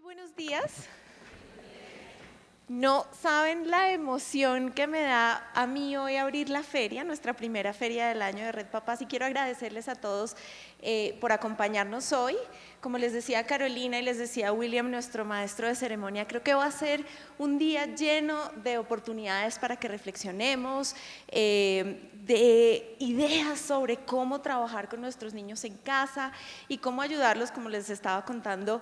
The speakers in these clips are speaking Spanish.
Buenos días. No saben la emoción que me da a mí hoy abrir la feria, nuestra primera feria del año de Red Papás, y quiero agradecerles a todos por acompañarnos hoy. Como les decía Carolina y les decía William, nuestro maestro de ceremonia, creo que va a ser un día lleno de oportunidades para que reflexionemos, de ideas sobre cómo trabajar con nuestros niños en casa y cómo ayudarlos, como les estaba contando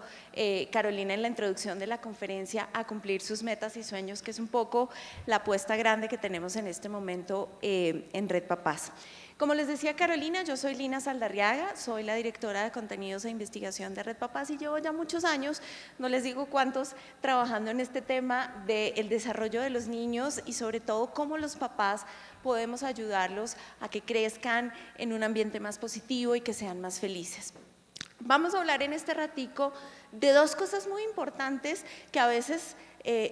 Carolina en la introducción de la conferencia, a cumplir sus metas y sueños, que es un poco la apuesta grande que tenemos en este momento en Red Papás. Como les decía Carolina, yo soy Lina Saldarriaga, soy la directora de contenidos e investigación de Red Papás y llevo ya muchos años, no les digo cuántos, trabajando en este tema del desarrollo de los niños y sobre todo cómo los papás podemos ayudarlos a que crezcan en un ambiente más positivo y que sean más felices. Vamos a hablar en este ratico de dos cosas muy importantes que a veces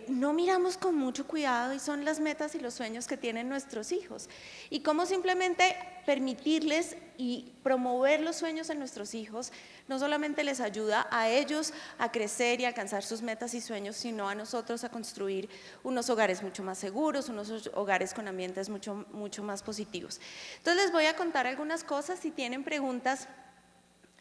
no miramos con mucho cuidado y son las metas y los sueños que tienen nuestros hijos y cómo simplemente permitirles y promover los sueños en nuestros hijos no solamente les ayuda a ellos a crecer y alcanzar sus metas y sueños, sino a nosotros a construir unos hogares mucho más seguros, unos hogares con ambientes mucho más positivos. Entonces les voy a contar algunas cosas. Si tienen preguntas,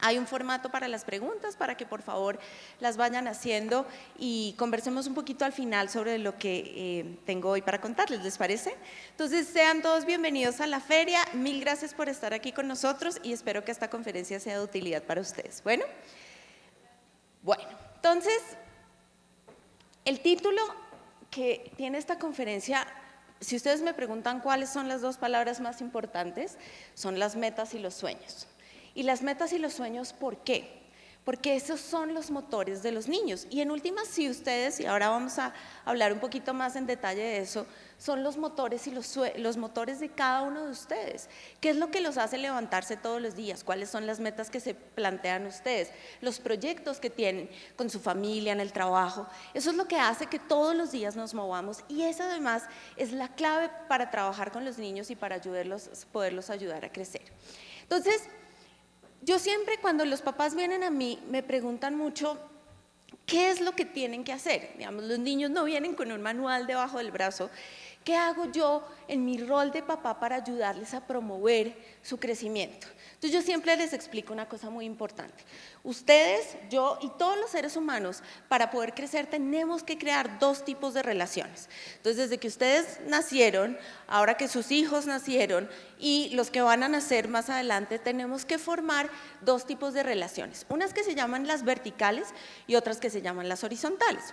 hay un formato para las preguntas para que por favor las vayan haciendo y conversemos un poquito al final sobre lo que tengo hoy para contarles, ¿les parece? Entonces sean todos bienvenidos a la feria, mil gracias por estar aquí con nosotros y espero que esta conferencia sea de utilidad para ustedes. Bueno, entonces el título que tiene esta conferencia, si ustedes me preguntan cuáles son las dos palabras más importantes, son las metas y los sueños. Y las metas y los sueños, ¿por qué? Porque esos son los motores de los niños. Y en últimas, si ustedes, y ahora vamos a hablar un poquito más en detalle de eso, son los motores y los motores de cada uno de ustedes. ¿Qué es lo que los hace levantarse todos los días? ¿Cuáles son las metas que se plantean ustedes? Los proyectos que tienen con su familia, en el trabajo. Eso es lo que hace que todos los días nos movamos y esa además es la clave para trabajar con los niños y para poderlos ayudar a crecer. Entonces, yo siempre cuando los papás vienen a mí me preguntan mucho qué es lo que tienen que hacer. Digamos, los niños no vienen con un manual debajo del brazo. ¿Qué hago yo en mi rol de papá para ayudarles a promover su crecimiento? Entonces yo siempre les explico una cosa muy importante. Ustedes, yo y todos los seres humanos, para poder crecer tenemos que crear dos tipos de relaciones. Entonces desde que ustedes nacieron, ahora que sus hijos nacieron y los que van a nacer más adelante, tenemos que formar dos tipos de relaciones. Unas que se llaman las verticales y otras que se llaman las horizontales.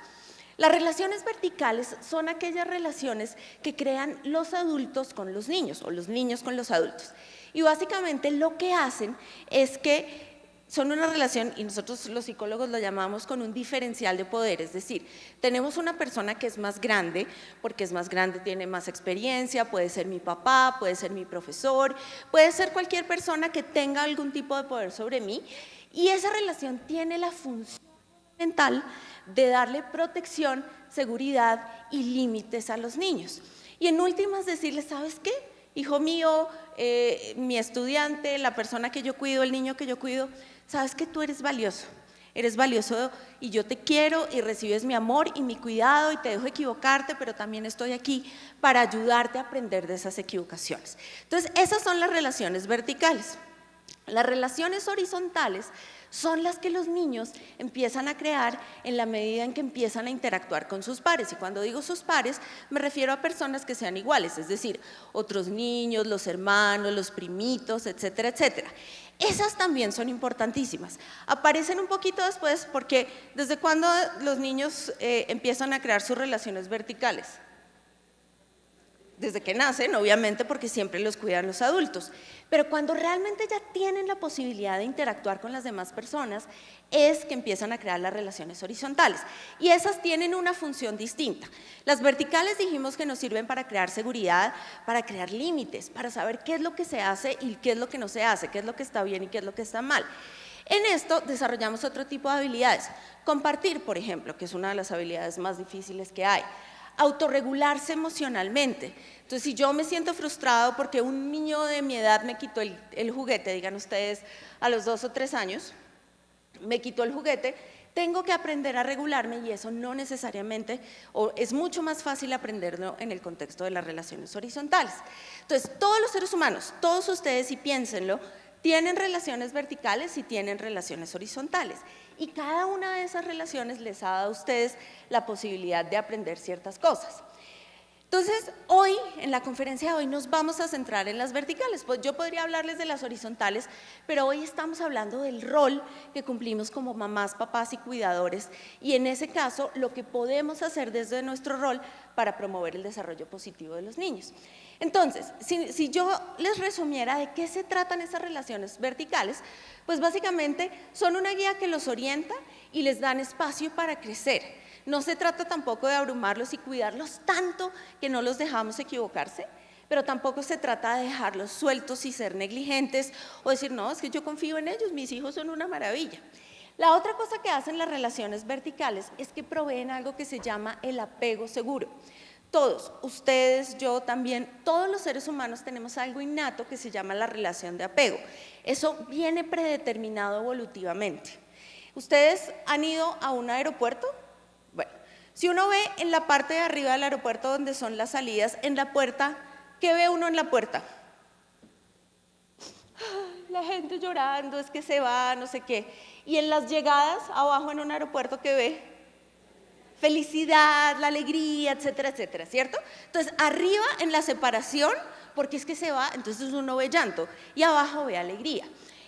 Las relaciones verticales son aquellas relaciones que crean los adultos con los niños o los niños con los adultos. Y básicamente lo que hacen es que son una relación, y nosotros los psicólogos lo llamamos con un diferencial de poder, es decir, tenemos una persona que es más grande, porque es más grande, tiene más experiencia, puede ser mi papá, puede ser mi profesor, puede ser cualquier persona que tenga algún tipo de poder sobre mí, y esa relación tiene la función fundamental de darle protección, seguridad y límites a los niños. Y en últimas decirles, ¿sabes qué? Hijo mío, mi estudiante, la persona que yo cuido, el niño que yo cuido, sabes que tú eres valioso y yo te quiero y recibes mi amor y mi cuidado y te dejo equivocarte, pero también estoy aquí para ayudarte a aprender de esas equivocaciones. Entonces, esas son las relaciones verticales. Las relaciones horizontales son las que los niños empiezan a crear en la medida en que empiezan a interactuar con sus pares. Y cuando digo sus pares, me refiero a personas que sean iguales, es decir, otros niños, los hermanos, los primitos, etcétera, etcétera. Esas también son importantísimas. Aparecen un poquito después porque ¿desde cuándo los niños empiezan a crear sus relaciones verticales? Desde que nacen, obviamente, porque siempre los cuidan los adultos. Pero cuando realmente ya tienen la posibilidad de interactuar con las demás personas, es que empiezan a crear las relaciones horizontales. Y esas tienen una función distinta. Las verticales dijimos que nos sirven para crear seguridad, para crear límites, para saber qué es lo que se hace y qué es lo que no se hace, qué es lo que está bien y qué es lo que está mal. En esto desarrollamos otro tipo de habilidades. Compartir, por ejemplo, que es una de las habilidades más difíciles que hay. Autorregularse emocionalmente. Entonces, si yo me siento frustrado porque un niño de mi edad me quitó el juguete, digan ustedes, a los 2 o 3 años, me quitó el juguete, tengo que aprender a regularme y eso no necesariamente, o es mucho más fácil aprenderlo en el contexto de las relaciones horizontales. Entonces, todos los seres humanos, todos ustedes, y piénsenlo, tienen relaciones verticales y tienen relaciones horizontales. Y cada una de esas relaciones les ha dado a ustedes la posibilidad de aprender ciertas cosas. Entonces, hoy, en la conferencia de hoy, nos vamos a centrar en las verticales. Pues yo podría hablarles de las horizontales, pero hoy estamos hablando del rol que cumplimos como mamás, papás y cuidadores, y en ese caso, lo que podemos hacer desde nuestro rol para promover el desarrollo positivo de los niños. Entonces, si yo les resumiera de qué se tratan esas relaciones verticales, pues básicamente son una guía que los orienta y les dan espacio para crecer. No se trata tampoco de abrumarlos y cuidarlos tanto que no los dejamos equivocarse, pero tampoco se trata de dejarlos sueltos y ser negligentes o decir, no, es que yo confío en ellos, mis hijos son una maravilla. La otra cosa que hacen las relaciones verticales es que proveen algo que se llama el apego seguro. Todos, ustedes, yo también, todos los seres humanos tenemos algo innato que se llama la relación de apego. Eso viene predeterminado evolutivamente. ¿Ustedes han ido a un aeropuerto? Bueno, si uno ve en la parte de arriba del aeropuerto donde son las salidas, en la puerta, ¿qué ve uno en la puerta? La gente llorando, es que se va, no sé qué. Y en las llegadas, abajo en un aeropuerto, ¿qué ve? Felicidad, la alegría, etcétera, etcétera, ¿cierto? Entonces, arriba en la separación, porque es que se va, entonces uno ve llanto, y abajo ve alegría.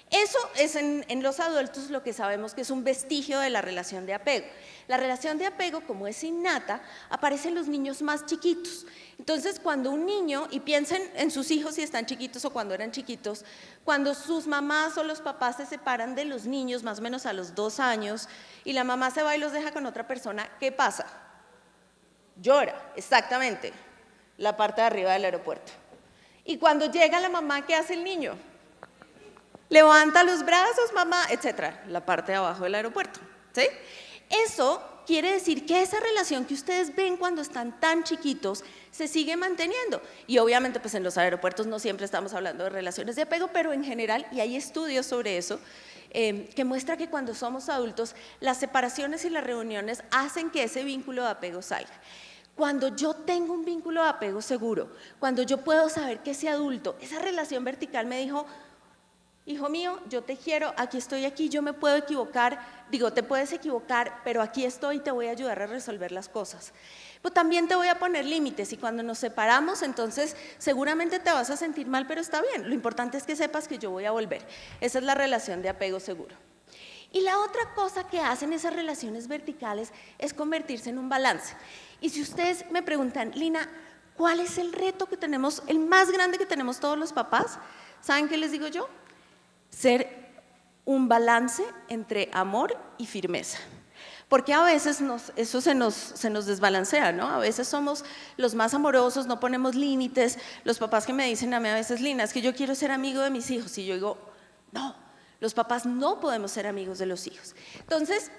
Eso es en los adultos lo que sabemos que es un vestigio de la relación de apego. La relación de apego, como es innata, aparece en los niños más chiquitos. Entonces, cuando un niño, y piensen en sus hijos si están chiquitos o cuando eran chiquitos, cuando sus mamás o los papás se separan de los niños más o menos a los 2 años y la mamá se va y los deja con otra persona, ¿qué pasa? Llora, exactamente, la parte de arriba del aeropuerto. Y cuando llega la mamá, ¿qué hace el niño? Levanta los brazos, mamá, etcétera, la parte de abajo del aeropuerto, ¿sí? Eso quiere decir que esa relación que ustedes ven cuando están tan chiquitos se sigue manteniendo. Y obviamente pues en los aeropuertos no siempre estamos hablando de relaciones de apego, pero en general, y hay estudios sobre eso, que muestra que cuando somos adultos, las separaciones y las reuniones hacen que ese vínculo de apego salga. Cuando yo tengo un vínculo de apego seguro, cuando yo puedo saber que ese adulto, esa relación vertical me dijo, hijo mío, yo te quiero, aquí estoy aquí, yo me puedo equivocar, digo, te puedes equivocar, pero aquí estoy y te voy a ayudar a resolver las cosas. Pero también te voy a poner límites y cuando nos separamos, entonces seguramente te vas a sentir mal, pero está bien. Lo importante es que sepas que yo voy a volver. Esa es la relación de apego seguro. Y la otra cosa que hacen esas relaciones verticales es convertirse en un balance. Y si ustedes me preguntan, Lina, ¿cuál es el reto que tenemos, el más grande que tenemos todos los papás? ¿Saben qué les digo yo? Ser un balance entre amor y firmeza. Porque a veces eso se nos desbalancea, ¿no? A veces somos los más amorosos, no ponemos límites. Los papás que me dicen a mí a veces, Lina, es que yo quiero ser amigo de mis hijos. Y yo digo, no, los papás no podemos ser amigos de los hijos. Entonces,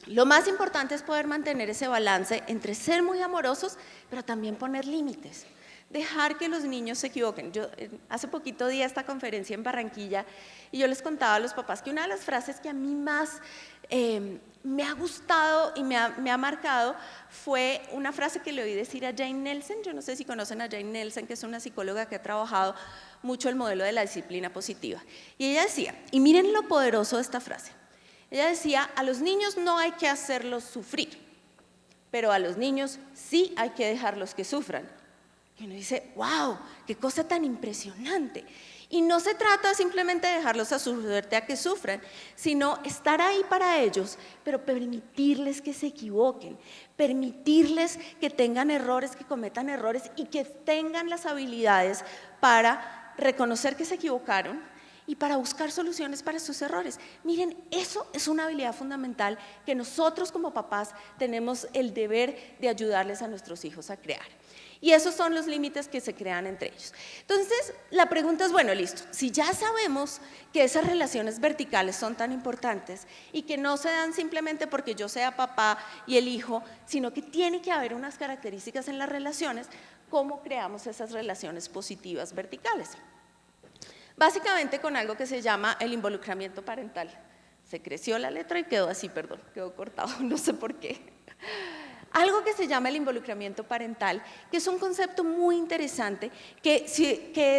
lo más importante es poder mantener ese balance entre ser muy amorosos, pero también poner límites. Dejar que los niños se equivoquen. Yo hace poquito di esta conferencia en Barranquilla y yo les contaba a los papás que una de las frases que a mí más me ha gustado y me ha marcado fue una frase que le oí decir a Jane Nelson. Yo no sé si conocen a Jane Nelson, que es una psicóloga que ha trabajado mucho el modelo de la disciplina positiva. Y ella decía, y miren lo poderoso de esta frase, ella decía, a los niños no hay que hacerlos sufrir, pero a los niños sí hay que dejarlos que sufran. Y uno dice, wow, qué cosa tan impresionante. Y no se trata simplemente de dejarlos a su suerte a que sufran, sino estar ahí para ellos, pero permitirles que se equivoquen, permitirles que tengan errores, que cometan errores y que tengan las habilidades para reconocer que se equivocaron y para buscar soluciones para sus errores. Miren, eso es una habilidad fundamental que nosotros como papás tenemos el deber de ayudarles a nuestros hijos a crear. Y esos son los límites que se crean entre ellos. Entonces, la pregunta es, bueno, listo, si ya sabemos que esas relaciones verticales son tan importantes y que no se dan simplemente porque yo sea papá y el hijo, sino que tiene que haber unas características en las relaciones, ¿cómo creamos esas relaciones positivas verticales? Básicamente con algo que se llama el involucramiento parental. Se creció la letra y quedó así, perdón, quedó cortado, no sé por qué. Algo que se llama el involucramiento parental, que es un concepto muy interesante, que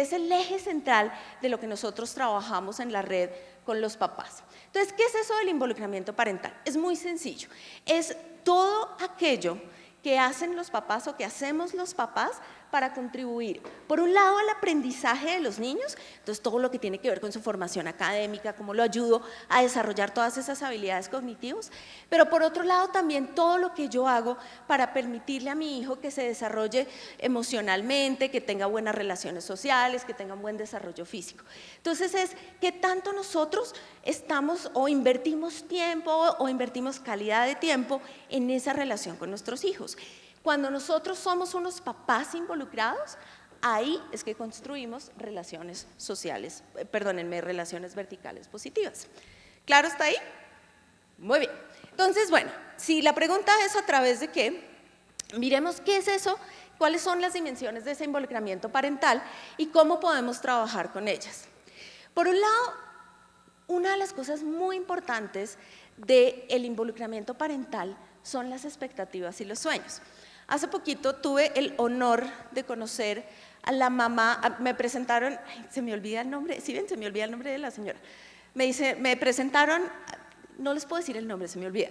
es el eje central de lo que nosotros trabajamos en la red con los papás. Entonces, ¿qué es eso del involucramiento parental? Es muy sencillo, es todo aquello que hacen los papás o que hacemos los papás para contribuir, por un lado, al aprendizaje de los niños, entonces todo lo que tiene que ver con su formación académica, cómo lo ayudo a desarrollar todas esas habilidades cognitivas, pero por otro lado también todo lo que yo hago para permitirle a mi hijo que se desarrolle emocionalmente, que tenga buenas relaciones sociales, que tenga un buen desarrollo físico. Entonces es que tanto nosotros estamos o invertimos tiempo o invertimos calidad de tiempo en esa relación con nuestros hijos. Cuando nosotros somos unos papás involucrados, ahí es que construimos relaciones sociales, perdónenme, relaciones verticales positivas. ¿Claro está ahí? Muy bien. Entonces, bueno, si la pregunta es a través de qué, miremos qué es eso, cuáles son las dimensiones de ese involucramiento parental y cómo podemos trabajar con ellas. Por un lado, una de las cosas muy importantes del involucramiento parental son las expectativas y los sueños. Hace poquito tuve el honor de conocer a la mamá, me presentaron, ay, se me olvida el nombre, ¿sí ven? Se me olvida el nombre de la señora. Me presentaron, no les puedo decir el nombre, se me olvida.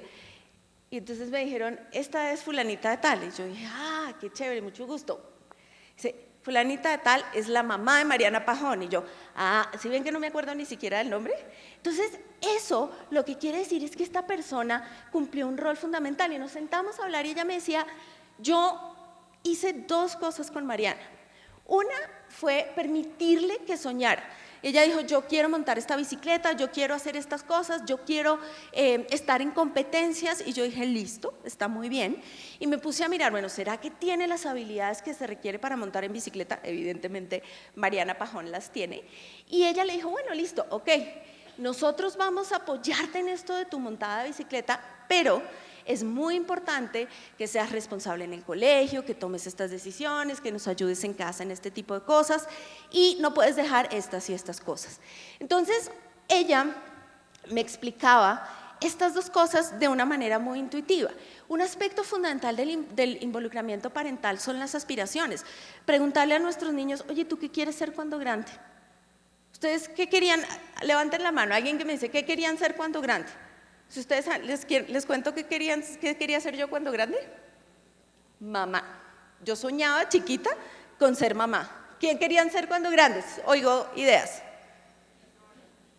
Y entonces me dijeron, esta es fulanita de tal. Y yo dije, ah, qué chévere, mucho gusto. Dice, fulanita de tal es la mamá de Mariana Pajón. Y yo, ah, ¿sí ven que no me acuerdo ni siquiera del nombre? Entonces, eso lo que quiere decir es que esta persona cumplió un rol fundamental. Y nos sentamos a hablar y ella me decía, yo hice dos cosas con Mariana. Una fue permitirle que soñara. Ella dijo, yo quiero montar esta bicicleta, yo quiero hacer estas cosas, yo quiero estar en competencias. Y yo dije, listo, está muy bien. Y me puse a mirar, bueno, ¿será que tiene las habilidades que se requiere para montar en bicicleta? Evidentemente, Mariana Pajón las tiene. Y ella le dijo, bueno, listo, ok, nosotros vamos a apoyarte en esto de tu montada de bicicleta, pero es muy importante que seas responsable en el colegio, que tomes estas decisiones, que nos ayudes en casa en este tipo de cosas y no puedes dejar estas y estas cosas. Entonces, ella me explicaba estas dos cosas de una manera muy intuitiva. Un aspecto fundamental del involucramiento parental son las aspiraciones. Preguntarle a nuestros niños, oye, ¿tú qué quieres ser cuando grande? ¿Ustedes qué querían? Levanten la mano, alguien que me dice, ¿qué querían ser cuando grande? Si ustedes les cuento qué quería ser yo cuando grande. Mamá. Yo soñaba chiquita con ser mamá. ¿Quién querían ser cuando grandes? Oigo ideas.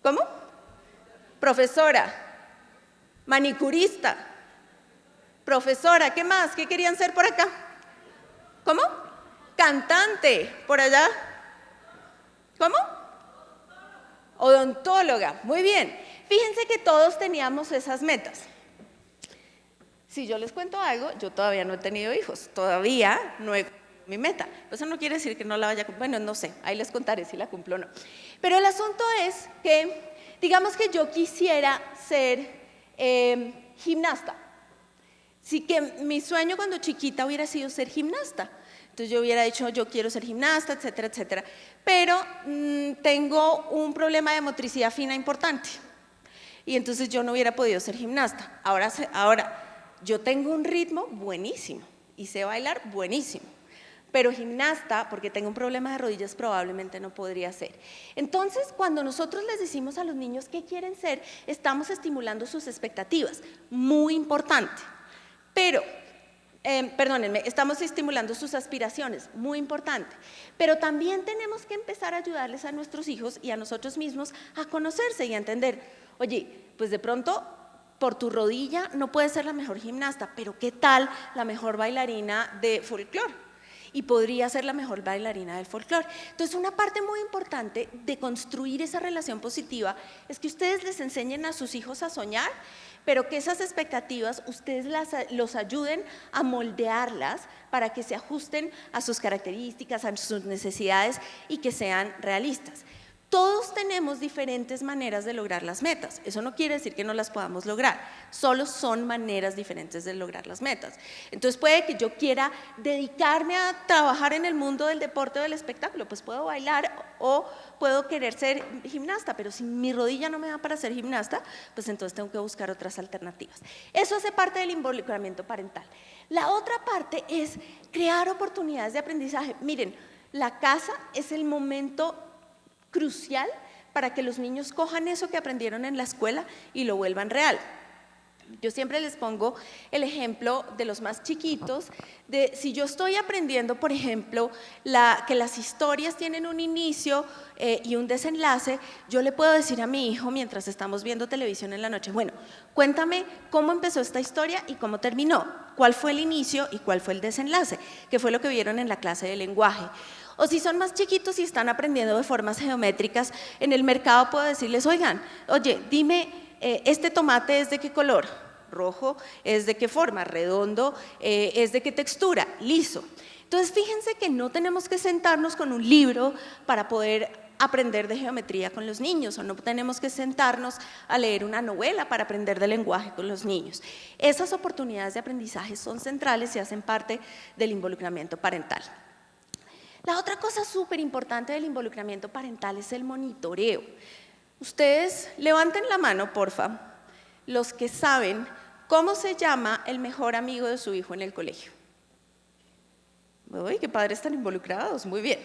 ¿Cómo? Profesora, manicurista, profesora, ¿qué más? ¿Qué querían ser por acá? ¿Cómo? Cantante, por allá. ¿Cómo? Odontóloga, muy bien. Fíjense que todos teníamos esas metas. Si yo les cuento algo, yo todavía no he tenido hijos, todavía no he cumplido mi meta. Eso no quiere decir que no la vaya a cumplir, bueno, no sé, ahí les contaré si la cumplo o no. Pero el asunto es que, digamos que yo quisiera ser gimnasta. Sí, que mi sueño cuando chiquita hubiera sido ser gimnasta. Entonces yo hubiera dicho, yo quiero ser gimnasta, etcétera, etcétera. Pero tengo un problema de motricidad fina importante. Y entonces yo no hubiera podido ser gimnasta. Ahora yo tengo un ritmo buenísimo y sé bailar buenísimo, pero gimnasta, porque tengo un problema de rodillas, probablemente no podría ser. Entonces, cuando nosotros les decimos a los niños qué quieren ser, estamos estimulando sus expectativas, muy importante. Pero, perdónenme, estamos estimulando sus aspiraciones, muy importante. Pero también tenemos que empezar a ayudarles a nuestros hijos y a nosotros mismos a conocerse y a entender, oye, pues de pronto por tu rodilla no puedes ser la mejor gimnasta, pero ¿qué tal la mejor bailarina de folclore? Y podría ser la mejor bailarina del folclore. Entonces, una parte muy importante de construir esa relación positiva es que ustedes les enseñen a sus hijos a soñar, pero que esas expectativas ustedes los ayuden a moldearlas para que se ajusten a sus características, a sus necesidades y que sean realistas. Todos tenemos diferentes maneras de lograr las metas. Eso no quiere decir que no las podamos lograr, solo son maneras diferentes de lograr las metas. Entonces puede que yo quiera dedicarme a trabajar en el mundo del deporte o del espectáculo, pues puedo bailar o puedo querer ser gimnasta, pero si mi rodilla no me da para ser gimnasta, pues entonces tengo que buscar otras alternativas. Eso hace parte del involucramiento parental. La otra parte es crear oportunidades de aprendizaje. Miren, la casa es el momento crucial para que los niños cojan eso que aprendieron en la escuela y lo vuelvan real. Yo siempre les pongo el ejemplo de los más chiquitos, de si yo estoy aprendiendo, por ejemplo, que las historias tienen un inicio y un desenlace, yo le puedo decir a mi hijo mientras estamos viendo televisión en la noche, bueno, cuéntame cómo empezó esta historia y cómo terminó, cuál fue el inicio y cuál fue el desenlace, que fue lo que vieron en la clase de lenguaje. O si son más chiquitos y están aprendiendo de formas geométricas, en el mercado puedo decirles, oigan, oye, dime, ¿este tomate es de qué color? Rojo. ¿Es de qué forma? Redondo. ¿Es de qué textura? Liso. Entonces, fíjense que no tenemos que sentarnos con un libro para poder aprender de geometría con los niños, o no tenemos que sentarnos a leer una novela para aprender de lenguaje con los niños. Esas oportunidades de aprendizaje son centrales y hacen parte del involucramiento parental. La otra cosa súper importante del involucramiento parental es el monitoreo. Ustedes levanten la mano, porfa, los que saben cómo se llama el mejor amigo de su hijo en el colegio. Uy, qué padres están involucrados, muy bien,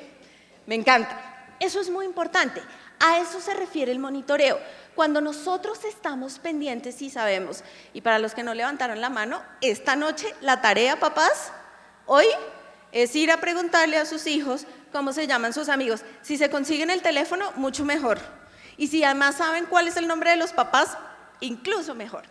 me encanta. Eso es muy importante, a eso se refiere el monitoreo. Cuando nosotros estamos pendientes y sabemos, y para los que no levantaron la mano, esta noche la tarea, papás, hoy es ir a preguntarle a sus hijos cómo se llaman sus amigos. Si se consiguen el teléfono, mucho mejor. Y si además saben cuál es el nombre de los papás, incluso mejor.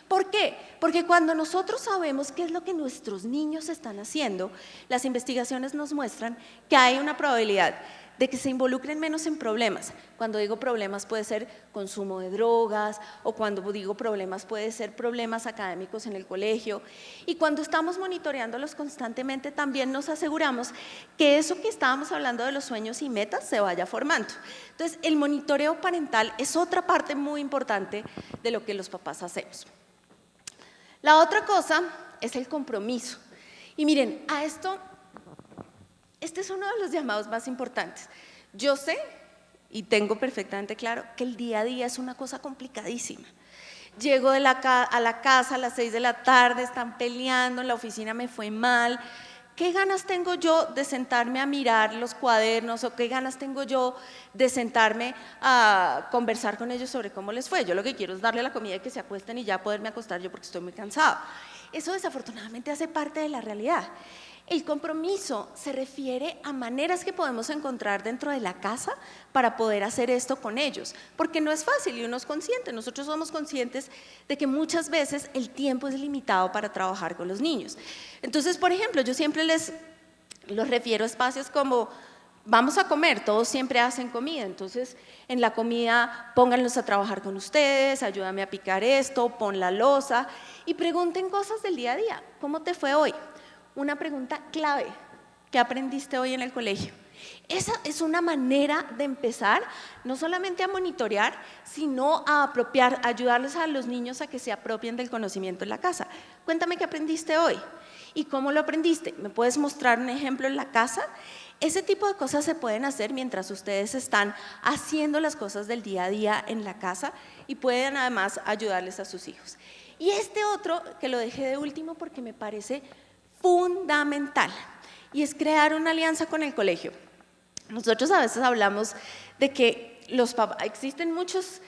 ¿Por qué? Porque cuando nosotros sabemos qué es lo que nuestros niños están haciendo, las investigaciones nos muestran que hay una probabilidad de que se involucren menos en problemas. Cuando digo problemas puede ser consumo de drogas, o cuando digo problemas puede ser problemas académicos en el colegio. Y cuando estamos monitoreándolos constantemente también nos aseguramos que eso que estábamos hablando de los sueños y metas se vaya formando. Entonces el monitoreo parental es otra parte muy importante de lo que los papás hacemos. La otra cosa es el compromiso. Y miren, a esto, este es uno de los llamados más importantes. Yo sé y tengo perfectamente claro que el día a día es una cosa complicadísima. Llego a la casa a las 6 de la tarde, están peleando, en la oficina me fue mal. ¿Qué ganas tengo yo de sentarme a mirar los cuadernos o qué ganas tengo yo de sentarme a conversar con ellos sobre cómo les fue? Yo lo que quiero es darle la comida y que se acuesten y ya poderme acostar yo porque estoy muy cansada. Eso desafortunadamente hace parte de la realidad. El compromiso se refiere a maneras que podemos encontrar dentro de la casa para poder hacer esto con ellos, porque no es fácil y uno es consciente, nosotros somos conscientes de que muchas veces el tiempo es limitado para trabajar con los niños. Entonces, por ejemplo, yo siempre los refiero a espacios como vamos a comer, todos siempre hacen comida, entonces en la comida pónganlos a trabajar con ustedes, ayúdame a picar esto, pon la loza y pregunten cosas del día a día. ¿Cómo te fue hoy? Una pregunta clave, ¿qué aprendiste hoy en el colegio? Esa es una manera de empezar, no solamente a monitorear, sino a ayudarles a los niños a que se apropien del conocimiento en la casa. Cuéntame qué aprendiste hoy y cómo lo aprendiste. ¿Me puedes mostrar un ejemplo en la casa? Ese tipo de cosas se pueden hacer mientras ustedes están haciendo las cosas del día a día en la casa y pueden además ayudarles a sus hijos. Y este otro, que lo dejé de último porque me parece fundamental, y es crear una alianza con el colegio. Nosotros a veces hablamos de que existen muchos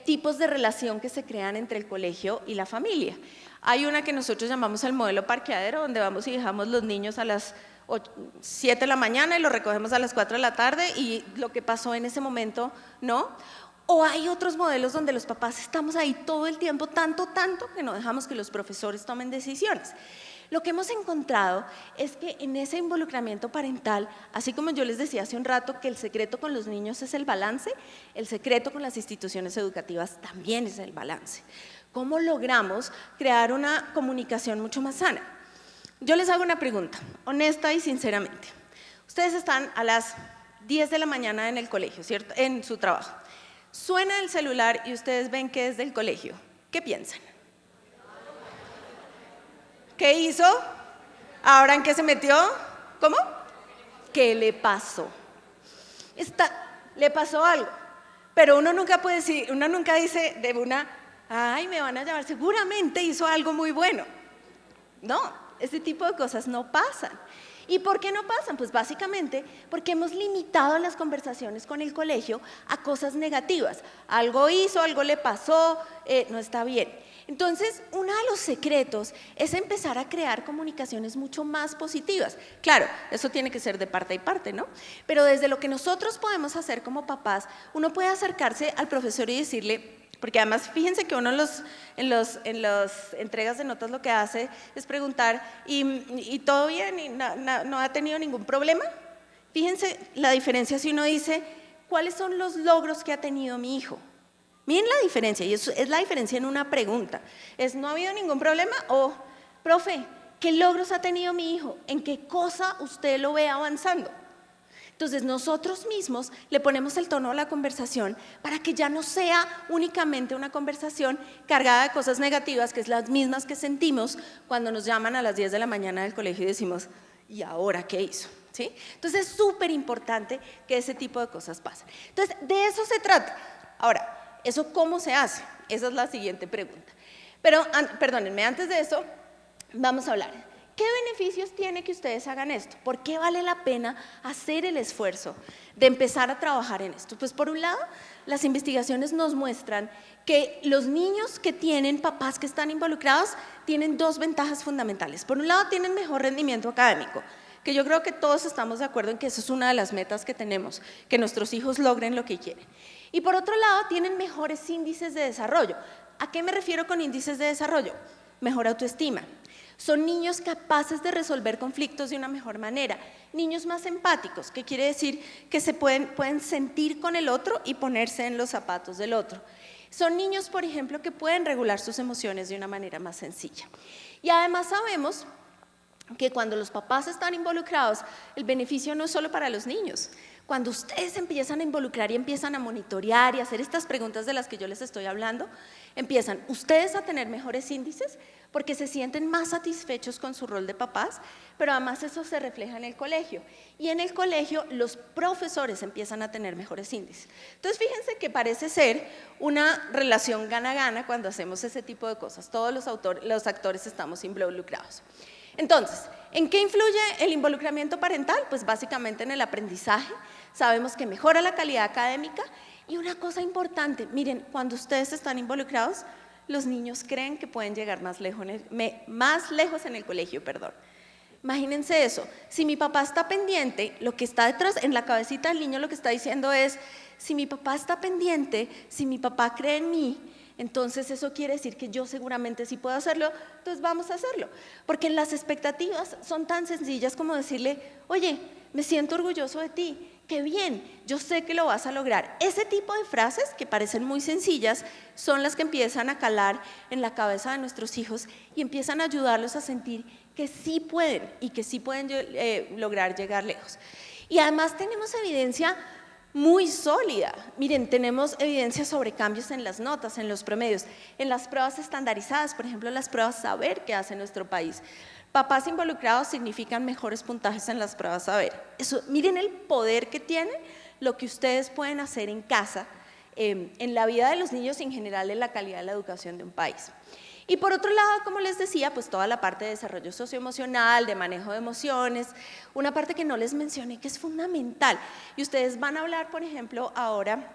tipos de relación que se crean entre el colegio y la familia. Hay una que nosotros llamamos el modelo parqueadero, donde vamos y dejamos los niños a las 7 de la mañana y los recogemos a las 4 de la tarde y lo que pasó en ese momento, ¿no? O hay otros modelos donde los papás estamos ahí todo el tiempo, tanto que no dejamos que los profesores tomen decisiones. Lo que hemos encontrado es que en ese involucramiento parental, así como yo les decía hace un rato que el secreto con los niños es el balance, el secreto con las instituciones educativas también es el balance. ¿Cómo logramos crear una comunicación mucho más sana? Yo les hago una pregunta, honesta y sinceramente. Ustedes están a las 10 de la mañana en el colegio, ¿cierto? En su trabajo. Suena el celular y ustedes ven que es del colegio. ¿Qué piensan? ¿Qué hizo? ¿Ahora en qué se metió? ¿Cómo? ¿Qué le pasó? Le pasó algo. Pero uno nunca puede decir, uno nunca dice de una, ay, me van a llamar, seguramente hizo algo muy bueno. No, ese tipo de cosas no pasan. ¿Y por qué no pasan? Pues básicamente porque hemos limitado las conversaciones con el colegio a cosas negativas. Algo hizo, algo le pasó, no está bien. Entonces, uno de los secretos es empezar a crear comunicaciones mucho más positivas. Claro, eso tiene que ser de parte y parte, ¿no? Pero desde lo que nosotros podemos hacer como papás, uno puede acercarse al profesor y decirle, porque además fíjense que uno en las entregas de notas lo que hace es preguntar, ¿y todo bien? ¿Y no ha tenido ningún problema? Fíjense la diferencia si uno dice, ¿cuáles son los logros que ha tenido mi hijo? Miren la diferencia, y eso es la diferencia en una pregunta. ¿No ha habido ningún problema? O, profe, ¿qué logros ha tenido mi hijo? ¿En qué cosa usted lo ve avanzando? Entonces nosotros mismos le ponemos el tono a la conversación para que ya no sea únicamente una conversación cargada de cosas negativas, que es las mismas que sentimos cuando nos llaman a las 10 de la mañana del colegio y decimos, ¿y ahora qué hizo? ¿Sí? Entonces es súper importante que ese tipo de cosas pasen. Entonces de eso se trata. Ahora, ¿eso cómo se hace? Esa es la siguiente pregunta. Pero, perdónenme, antes de eso vamos a hablar. ¿Qué beneficios tiene que ustedes hagan esto? ¿Por qué vale la pena hacer el esfuerzo de empezar a trabajar en esto? Pues por un lado, las investigaciones nos muestran que los niños que tienen papás que están involucrados tienen dos ventajas fundamentales. Por un lado, tienen mejor rendimiento académico, que yo creo que todos estamos de acuerdo en que eso es una de las metas que tenemos, que nuestros hijos logren lo que quieren. Y por otro lado, tienen mejores índices de desarrollo. ¿A qué me refiero con índices de desarrollo? Mejor autoestima. Son niños capaces de resolver conflictos de una mejor manera, niños más empáticos, que quiere decir que se pueden sentir con el otro y ponerse en los zapatos del otro. Son niños, por ejemplo, que pueden regular sus emociones de una manera más sencilla. Y además sabemos que cuando los papás están involucrados, el beneficio no es solo para los niños. Cuando ustedes empiezan a involucrar y empiezan a monitorear y hacer estas preguntas de las que yo les estoy hablando, empiezan ustedes a tener mejores índices porque se sienten más satisfechos con su rol de papás, pero además eso se refleja en el colegio. Y en el colegio los profesores empiezan a tener mejores índices. Entonces fíjense que parece ser una relación gana-gana cuando hacemos ese tipo de cosas. Todos los actores estamos involucrados. Entonces, ¿en qué influye el involucramiento parental? Pues básicamente en el aprendizaje. Sabemos que mejora la calidad académica y una cosa importante, miren, cuando ustedes están involucrados, los niños creen que pueden llegar más lejos en el colegio, perdón. Imagínense eso, si mi papá está pendiente, lo que está detrás, en la cabecita del niño lo que está diciendo es, si mi papá está pendiente, si mi papá cree en mí, entonces eso quiere decir que yo seguramente sí puedo hacerlo, entonces vamos a hacerlo. Porque las expectativas son tan sencillas como decirle, oye, me siento orgulloso de ti, qué bien, yo sé que lo vas a lograr. Ese tipo de frases que parecen muy sencillas son las que empiezan a calar en la cabeza de nuestros hijos y empiezan a ayudarlos a sentir que sí pueden y que sí pueden lograr llegar lejos. Y además tenemos evidencia muy sólida. Miren, tenemos evidencia sobre cambios en las notas, en los promedios, en las pruebas estandarizadas, por ejemplo, las pruebas saber que hace nuestro país. Papás involucrados significan mejores puntajes en las pruebas saber. Eso, miren el poder que tiene lo que ustedes pueden hacer en casa, en la vida de los niños y en general en la calidad de la educación de un país. Y por otro lado, como les decía, pues toda la parte de desarrollo socioemocional, de manejo de emociones, una parte que no les mencioné que es fundamental. Y ustedes van a hablar, por ejemplo, ahora,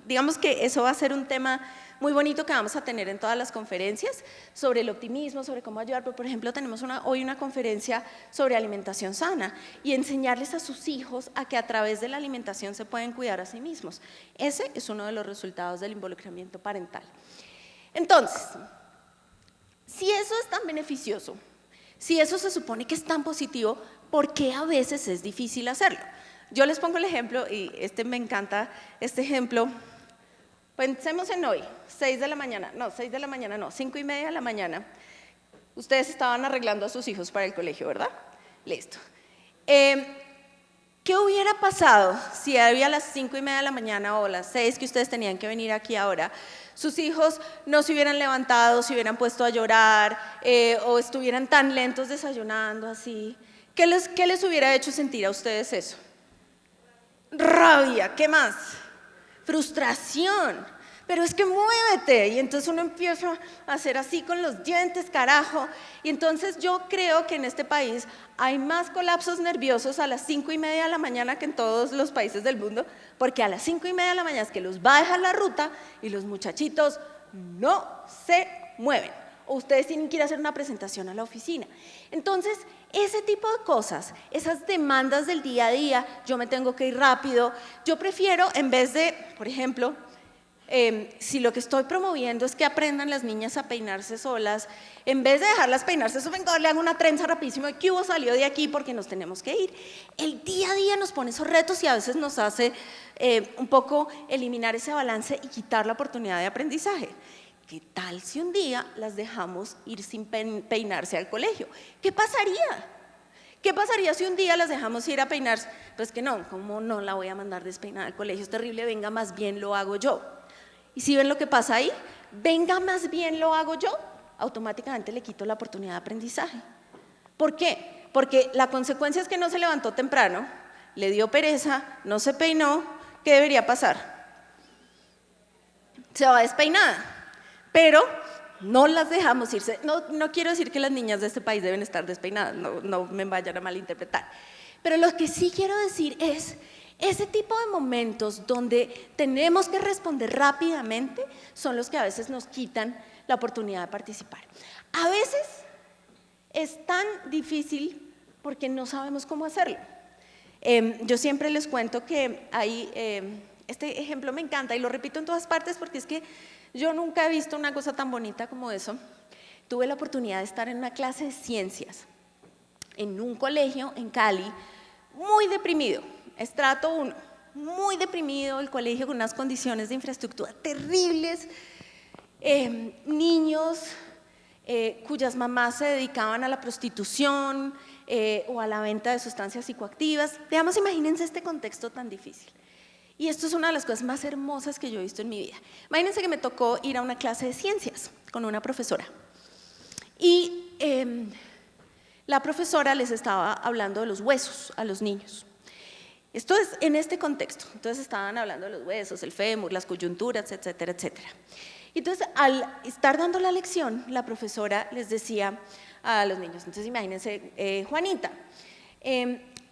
digamos que eso va a ser un tema muy bonito que vamos a tener en todas las conferencias sobre el optimismo, sobre cómo ayudar. Por ejemplo, tenemos hoy una conferencia sobre alimentación sana y enseñarles a sus hijos a que a través de la alimentación se pueden cuidar a sí mismos. Ese es uno de los resultados del involucramiento parental. Entonces, si eso es tan beneficioso, si eso se supone que es tan positivo, ¿por qué a veces es difícil hacerlo? Yo les pongo el ejemplo, y me encanta este ejemplo. Pensemos en hoy, 5:30 de la mañana. Ustedes estaban arreglando a sus hijos para el colegio, ¿verdad? Listo. ¿Qué ¿Qué hubiera pasado si había a las 5:30 de la mañana o las 6 que ustedes tenían que venir aquí ahora, sus hijos no se hubieran levantado, se hubieran puesto a llorar o estuvieran tan lentos desayunando así? ¿Qué les hubiera hecho sentir a ustedes eso? Rabia, ¿qué más? Frustración. Pero es que muévete, y entonces uno empieza a hacer así con los dientes, carajo, y entonces yo creo que en este país hay más colapsos nerviosos a las 5:30 de la mañana que en todos los países del mundo, porque a las 5:30 de la mañana es que los va a dejar la ruta y los muchachitos no se mueven, o ustedes tienen que ir a hacer una presentación a la oficina. Entonces, ese tipo de cosas, esas demandas del día a día, yo me tengo que ir rápido, yo prefiero, en vez de, por ejemplo, si lo que estoy promoviendo es que aprendan las niñas a peinarse solas, en vez de dejarlas peinarse, venga, le hago una trenza rapidísimo, ¿qué hubo? Salió de aquí porque nos tenemos que ir. El día a día nos pone esos retos y a veces nos hace un poco eliminar ese balance y quitar la oportunidad de aprendizaje. ¿Qué tal si un día las dejamos ir sin peinarse al colegio? ¿Qué pasaría? ¿Qué pasaría si un día las dejamos ir a peinarse? Pues que no, ¿cómo no la voy a mandar despeinada al colegio? Es terrible, venga, más bien lo hago yo. ¿Y si ven lo que pasa ahí? Venga, más bien lo hago yo, automáticamente le quito la oportunidad de aprendizaje. ¿Por qué? Porque la consecuencia es que no se levantó temprano, le dio pereza, no se peinó. ¿Qué debería pasar? Se va despeinada, pero no las dejamos irse. No quiero decir que las niñas de este país deben estar despeinadas, no me vayan a malinterpretar. Pero lo que sí quiero decir es, ese tipo de momentos donde tenemos que responder rápidamente son los que a veces nos quitan la oportunidad de participar. A veces es tan difícil porque no sabemos cómo hacerlo. Yo siempre les cuento que hay, este ejemplo me encanta y lo repito en todas partes porque es que yo nunca he visto una cosa tan bonita como eso. Tuve la oportunidad de estar en una clase de ciencias en un colegio en Cali, muy deprimido, estrato 1, muy deprimido, el colegio con unas condiciones de infraestructura terribles, niños cuyas mamás se dedicaban a la prostitución o a la venta de sustancias psicoactivas. Digamos, imagínense este contexto tan difícil. Y esto es una de las cosas más hermosas que yo he visto en mi vida. Imagínense que me tocó ir a una clase de ciencias con una profesora. Y la profesora les estaba hablando de los huesos a los niños. Esto es en este contexto. Entonces estaban hablando de los huesos, el fémur, las coyunturas, etcétera, etcétera. Entonces, al estar dando la lección, la profesora les decía a los niños, entonces imagínense, Juanita,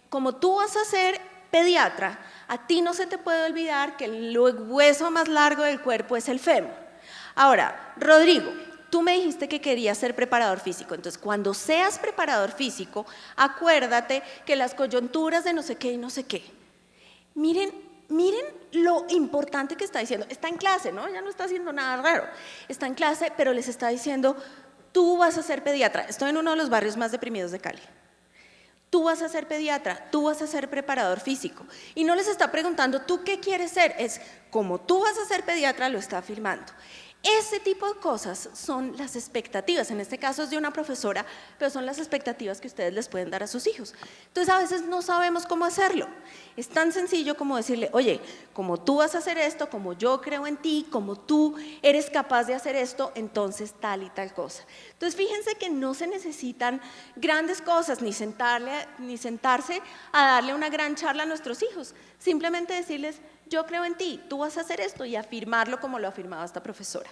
como tú vas a ser pediatra, a ti no se te puede olvidar que el hueso más largo del cuerpo es el fémur. Ahora, Rodrigo, tú me dijiste que querías ser preparador físico, entonces cuando seas preparador físico, acuérdate que las coyunturas de no sé qué y no sé qué. Miren lo importante que está diciendo. Está en clase, ¿no? Ya no está haciendo nada raro. Está en clase, pero les está diciendo, tú vas a ser pediatra. Estoy en uno de los barrios más deprimidos de Cali. Tú vas a ser pediatra, tú vas a ser preparador físico. Y no les está preguntando, ¿tú qué quieres ser? Es, como tú vas a ser pediatra, lo está afirmando. Ese tipo de cosas son las expectativas, en este caso es de una profesora, pero son las expectativas que ustedes les pueden dar a sus hijos. Entonces a veces no sabemos cómo hacerlo. Es tan sencillo como decirle, oye, como tú vas a hacer esto, como yo creo en ti, como tú eres capaz de hacer esto, entonces tal y tal cosa. Entonces fíjense que no se necesitan grandes cosas, ni sentarse a darle una gran charla a nuestros hijos. Simplemente decirles, yo creo en ti, tú vas a hacer esto y afirmarlo como lo afirmaba esta profesora.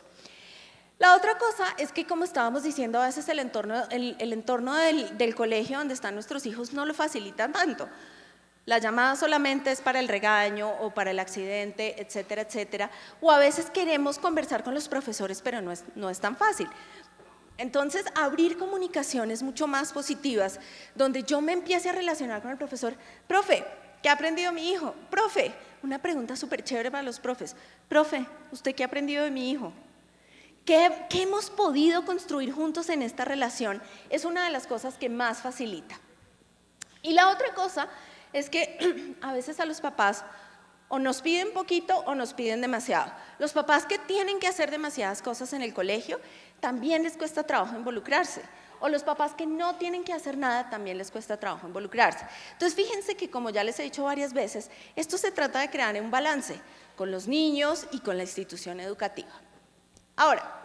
La otra cosa es que, como estábamos diciendo, a veces el entorno del colegio donde están nuestros hijos no lo facilitan tanto. La llamada solamente es para el regaño o para el accidente, etcétera, etcétera. O a veces queremos conversar con los profesores, pero no es tan fácil. Entonces, abrir comunicaciones mucho más positivas, donde yo me empiece a relacionar con el profesor. Profe, ¿qué ha aprendido mi hijo? Profe, una pregunta súper chévere para los profes. Profe, ¿usted qué ha aprendido de mi hijo? ¿Qué hemos podido construir juntos en esta relación? Es una de las cosas que más facilita. Y la otra cosa es que a veces a los papás o nos piden poquito o nos piden demasiado. Los papás que tienen que hacer demasiadas cosas en el colegio, también les cuesta trabajo involucrarse. O los papás que no tienen que hacer nada, también les cuesta trabajo involucrarse. Entonces, fíjense que, como ya les he dicho varias veces, esto se trata de crear un balance con los niños y con la institución educativa. Ahora,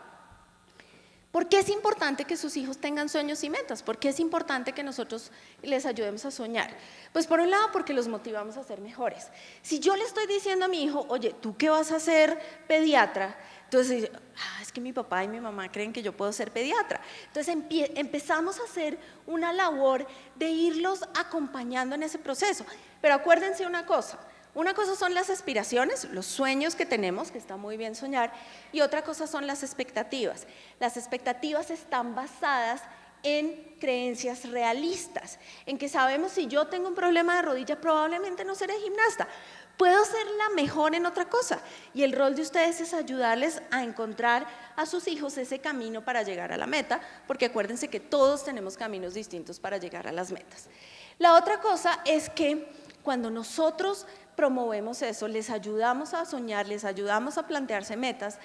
¿por qué es importante que sus hijos tengan sueños y metas? ¿Por qué es importante que nosotros les ayudemos a soñar? Pues por un lado, porque los motivamos a ser mejores. Si yo le estoy diciendo a mi hijo, oye, ¿tú qué vas a ser pediatra? Entonces, es que mi papá y mi mamá creen que yo puedo ser pediatra. Entonces empezamos a hacer una labor de irlos acompañando en ese proceso. Pero acuérdense una cosa son las aspiraciones, los sueños que tenemos, que está muy bien soñar, y otra cosa son las expectativas. Las expectativas están basadas en creencias realistas, en que sabemos si yo tengo un problema de rodilla, probablemente no seré gimnasta. Puedo ser la mejor en otra cosa, y el rol de ustedes es ayudarles a encontrar a sus hijos ese camino para llegar a la meta, porque acuérdense que todos tenemos caminos distintos para llegar a las metas. La otra cosa es que cuando nosotros promovemos eso, les ayudamos a soñar, les ayudamos a plantearse metas,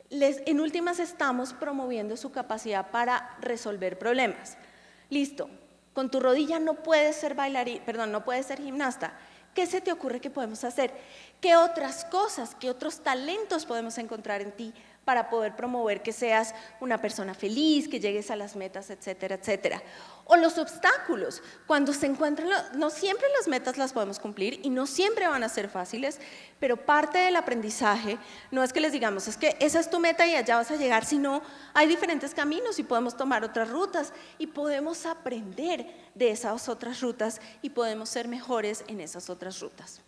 en últimas estamos promoviendo su capacidad para resolver problemas. Listo, con tu rodilla no puedes ser no puedes ser gimnasta. ¿Qué se te ocurre que podemos hacer? ¿Qué otras cosas, qué otros talentos podemos encontrar en ti para poder promover que seas una persona feliz, que llegues a las metas, etcétera, etcétera? O los obstáculos, cuando se encuentran, no siempre las metas las podemos cumplir y no siempre van a ser fáciles, pero parte del aprendizaje no es que les digamos, es que esa es tu meta y allá vas a llegar, sino hay diferentes caminos y podemos tomar otras rutas y podemos aprender de esas otras rutas y podemos ser mejores en esas otras rutas.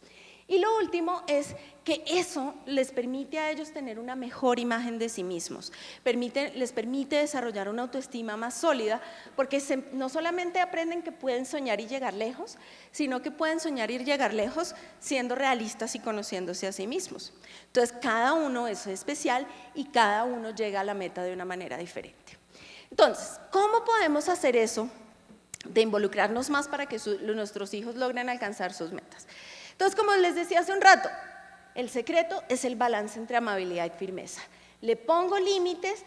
Y lo último es que eso les permite a ellos tener una mejor imagen de sí mismos, les permite desarrollar una autoestima más sólida, porque no solamente aprenden que pueden soñar y llegar lejos, sino que pueden soñar y llegar lejos siendo realistas y conociéndose a sí mismos. Entonces, cada uno es especial y cada uno llega a la meta de una manera diferente. Entonces, ¿cómo podemos hacer eso de involucrarnos más para que nuestros hijos logren alcanzar sus metas? Entonces, como les decía hace un rato, el secreto es el balance entre amabilidad y firmeza. Le pongo límites,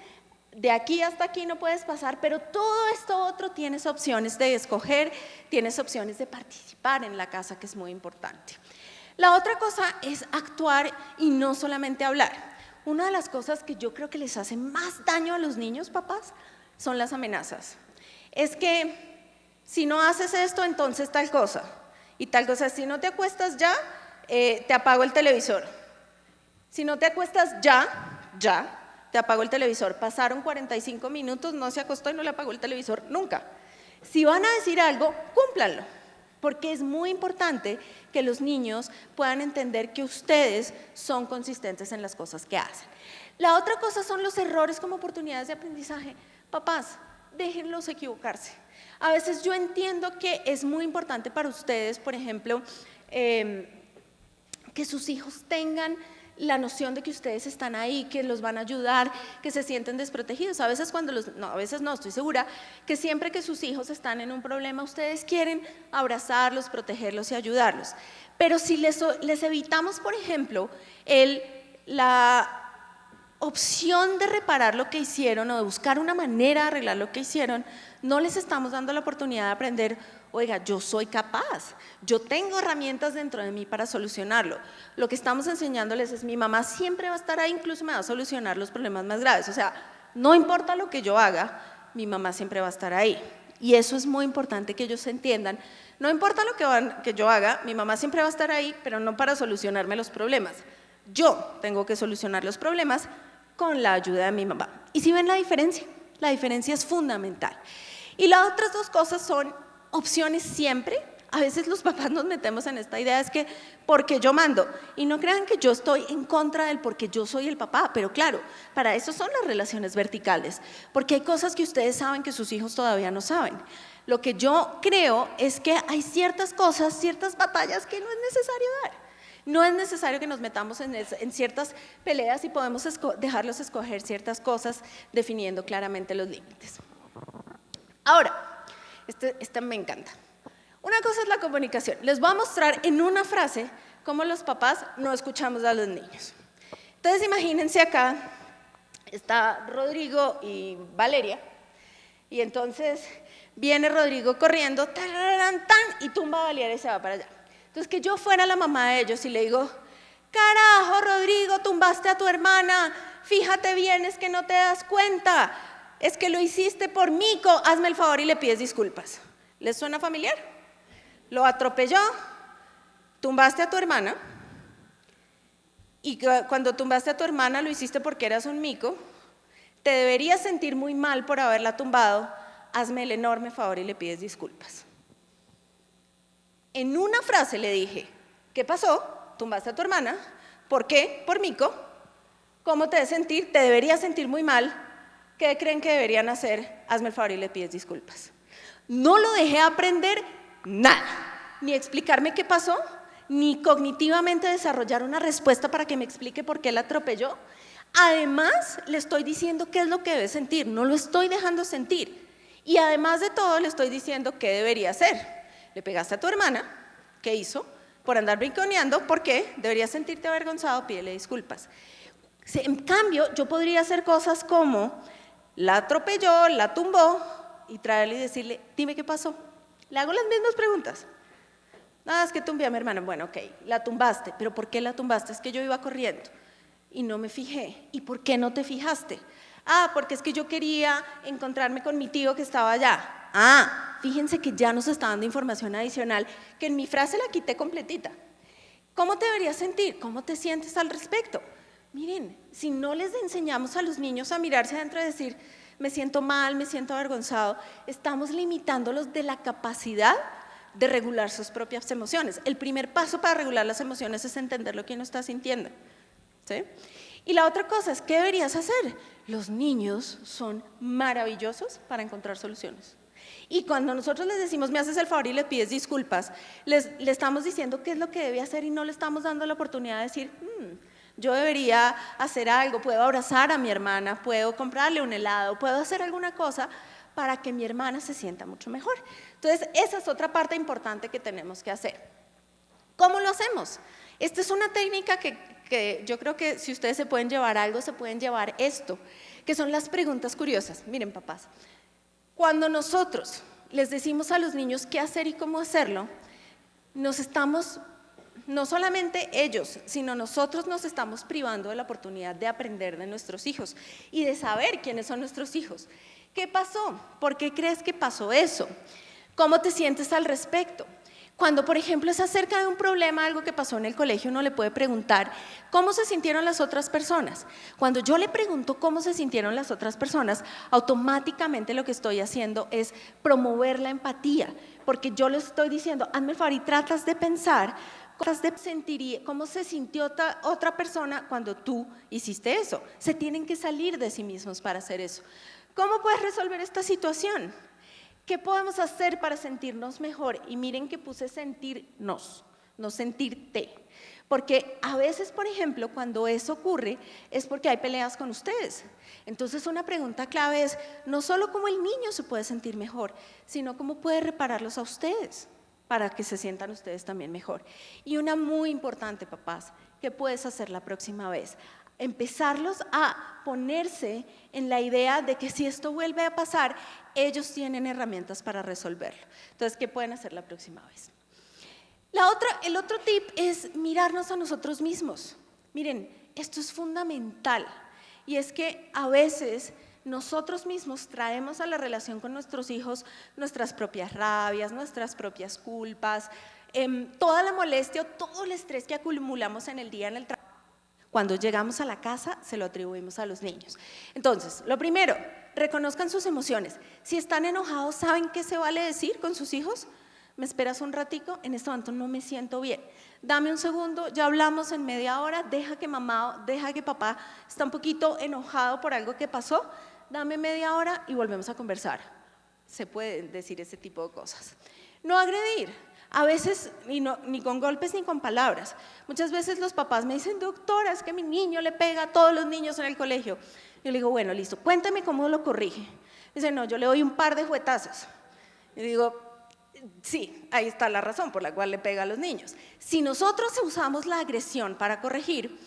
de aquí hasta aquí no puedes pasar, pero todo esto otro tienes opciones de escoger, tienes opciones de participar en la casa, que es muy importante. La otra cosa es actuar y no solamente hablar. Una de las cosas que yo creo que les hace más daño a los niños, papás, son las amenazas. Es que si no haces esto, entonces tal cosa. Y tal cosa, si no te acuestas ya, te apago el televisor. Si no te acuestas ya, te apago el televisor. Pasaron 45 minutos, no se acostó y no le apagó el televisor nunca. Si van a decir algo, cúmplanlo, porque es muy importante que los niños puedan entender que ustedes son consistentes en las cosas que hacen. La otra cosa son los errores como oportunidades de aprendizaje. Papás, déjenlos equivocarse. A veces yo entiendo que es muy importante para ustedes, por ejemplo, que sus hijos tengan la noción de que ustedes están ahí, que los van a ayudar, que se sienten desprotegidos. A veces a veces no, estoy segura que siempre que sus hijos están en un problema, ustedes quieren abrazarlos, protegerlos y ayudarlos. Pero si les evitamos, por ejemplo, la opción de reparar lo que hicieron o de buscar una manera de arreglar lo que hicieron, no les estamos dando la oportunidad de aprender, oiga, yo soy capaz, yo tengo herramientas dentro de mí para solucionarlo. Lo que estamos enseñándoles es, mi mamá siempre va a estar ahí, incluso me va a solucionar los problemas más graves. O sea, no importa lo que yo haga, mi mamá siempre va a estar ahí. Y eso es muy importante que ellos entiendan. No importa lo que yo haga, mi mamá siempre va a estar ahí, pero no para solucionarme los problemas. Yo tengo que solucionar los problemas con la ayuda de mi mamá. ¿Y si ven la diferencia es fundamental. Y las otras dos cosas son opciones siempre. A veces los papás nos metemos en esta idea, es que porque yo mando, y no crean que yo estoy en contra del porque yo soy el papá, pero claro, para eso son las relaciones verticales, porque hay cosas que ustedes saben que sus hijos todavía no saben. Lo que yo creo es que hay ciertas cosas, ciertas batallas que no es necesario dar. No es necesario que nos metamos en ciertas peleas y podemos dejarlos escoger ciertas cosas definiendo claramente los límites. Ahora, este me encanta. Una cosa es la comunicación. Les voy a mostrar en una frase cómo los papás no escuchamos a los niños. Entonces imagínense acá, está Rodrigo y Valeria, Y entonces viene Rodrigo corriendo, tararán, tan, y tumba a Valiera y se va para allá. Entonces que yo fuera la mamá de ellos y le digo, carajo, Rodrigo, tumbaste a tu hermana, fíjate bien, es que no te das cuenta, es que lo hiciste por Mico, hazme el favor y le pides disculpas. ¿Les suena familiar? Lo atropelló, tumbaste a tu hermana, y cuando tumbaste a tu hermana lo hiciste porque eras un mico, te deberías sentir muy mal por haberla tumbado, hazme el enorme favor y le pides disculpas. En una frase le dije, ¿qué pasó? Tumbaste a tu hermana, ¿por qué? Por mico. ¿Cómo te debes sentir? Te deberías sentir muy mal. ¿Qué creen que deberían hacer? Hazme el favor y le pides disculpas. No lo dejé aprender nada, ni explicarme qué pasó, ni cognitivamente desarrollar una respuesta para que me explique por qué la atropelló. Además, le estoy diciendo qué es lo que debe sentir, no lo estoy dejando sentir. Y además de todo, le estoy diciendo qué debería hacer. Le pegaste a tu hermana, ¿qué hizo? Por andar brinconeando, ¿por qué? Deberías sentirte avergonzado, pídele disculpas. En cambio, yo podría hacer cosas como, la atropelló, la tumbó, y traerle y decirle, dime qué pasó. Le hago las mismas preguntas. Nada, es que tumbé a mi hermana. Bueno, ok, la tumbaste, pero ¿por qué la tumbaste? Es que yo iba corriendo y no me fijé. ¿Y por qué no te fijaste? Ah, porque es que yo quería encontrarme con mi tío que estaba allá. Ah, fíjense que ya nos está dando información adicional que en mi frase la quité completita. ¿Cómo te deberías sentir? ¿Cómo te sientes al respecto? Miren, si no les enseñamos a los niños a mirarse adentro y decir, me siento mal, me siento avergonzado, estamos limitándolos de la capacidad de regular sus propias emociones. El primer paso para regular las emociones es entender lo que uno está sintiendo, ¿sí? Y la otra cosa es, ¿qué deberías hacer? Los niños son maravillosos para encontrar soluciones. Y cuando nosotros les decimos, me haces el favor y le pides disculpas, le estamos diciendo qué es lo que debe hacer y no le estamos dando la oportunidad de decir, yo debería hacer algo, puedo abrazar a mi hermana, puedo comprarle un helado, puedo hacer alguna cosa para que mi hermana se sienta mucho mejor. Entonces, esa es otra parte importante que tenemos que hacer. ¿Cómo lo hacemos? Esta es una técnica que yo creo que si ustedes se pueden llevar algo, se pueden llevar esto, que son las preguntas curiosas. Miren, papás, cuando nosotros les decimos a los niños qué hacer y cómo hacerlo, no solamente ellos, sino nosotros nos estamos privando de la oportunidad de aprender de nuestros hijos y de saber quiénes son nuestros hijos. ¿Qué pasó? ¿Por qué crees que pasó eso? ¿Cómo te sientes al respecto? Cuando, por ejemplo, es acerca de un problema, algo que pasó en el colegio, uno le puede preguntar ¿cómo se sintieron las otras personas? Cuando yo le pregunto cómo se sintieron las otras personas, automáticamente lo que estoy haciendo es promover la empatía, porque yo le estoy diciendo, hazme el favor y tratas de pensar cómo se sintió otra persona cuando tú hiciste eso. Se tienen que salir de sí mismos para hacer eso. ¿Cómo puedes resolver esta situación? ¿Qué podemos hacer para sentirnos mejor? Y miren que puse sentirnos, no sentirte. Porque a veces, por ejemplo, cuando eso ocurre, es porque hay peleas con ustedes. Entonces, una pregunta clave es, no solo cómo el niño se puede sentir mejor, sino cómo puede repararlos a ustedes, para que se sientan ustedes también mejor. Y una muy importante, papás, ¿qué puedes hacer la próxima vez? Empezarlos a ponerse en la idea de que si esto vuelve a pasar, ellos tienen herramientas para resolverlo. Entonces, ¿qué pueden hacer la próxima vez? El otro tip es mirarnos a nosotros mismos. Miren, esto es fundamental y es que a veces nosotros mismos traemos a la relación con nuestros hijos nuestras propias rabias, nuestras propias culpas, toda la molestia o todo el estrés que acumulamos en el día en el trabajo. Cuando llegamos a la casa, se lo atribuimos a los niños. Entonces, lo primero, reconozcan sus emociones. Si están enojados, ¿saben qué se vale decir con sus hijos? ¿Me esperas un ratico? En este momento no me siento bien. Dame un segundo, ya hablamos en media hora, deja que papá está un poquito enojado por algo que pasó, dame media hora y volvemos a conversar. Se pueden decir ese tipo de cosas. No agredir. A veces, ni con golpes ni con palabras. Muchas veces los papás me dicen, doctora, es que mi niño le pega a todos los niños en el colegio. Yo le digo, bueno, listo, cuéntame cómo lo corrige. Dice, no, yo le doy un par de juetazos. Y digo, sí, ahí está la razón por la cual le pega a los niños. Si nosotros usamos la agresión para corregir,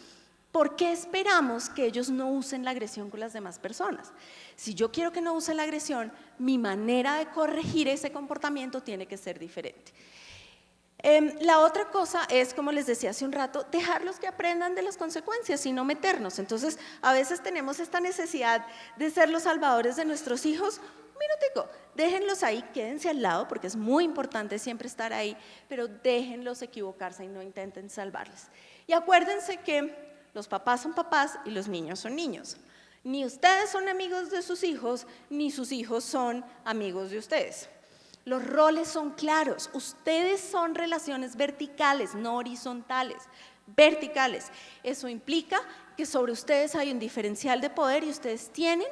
¿Por qué esperamos que ellos no usen la agresión con las demás personas? Si yo quiero que no usen la agresión, mi manera de corregir ese comportamiento tiene que ser diferente. La otra cosa es, como les decía hace un rato, dejarlos que aprendan de las consecuencias y no meternos. Entonces, a veces tenemos esta necesidad de ser los salvadores de nuestros hijos. Un minutico, déjenlos ahí, quédense al lado, porque es muy importante siempre estar ahí, pero déjenlos equivocarse y no intenten salvarles. Y acuérdense que los papás son papás y los niños son niños. Ni ustedes son amigos de sus hijos, ni sus hijos son amigos de ustedes. Los roles son claros, ustedes son relaciones verticales, no horizontales, verticales. Eso implica que sobre ustedes hay un diferencial de poder y ustedes tienen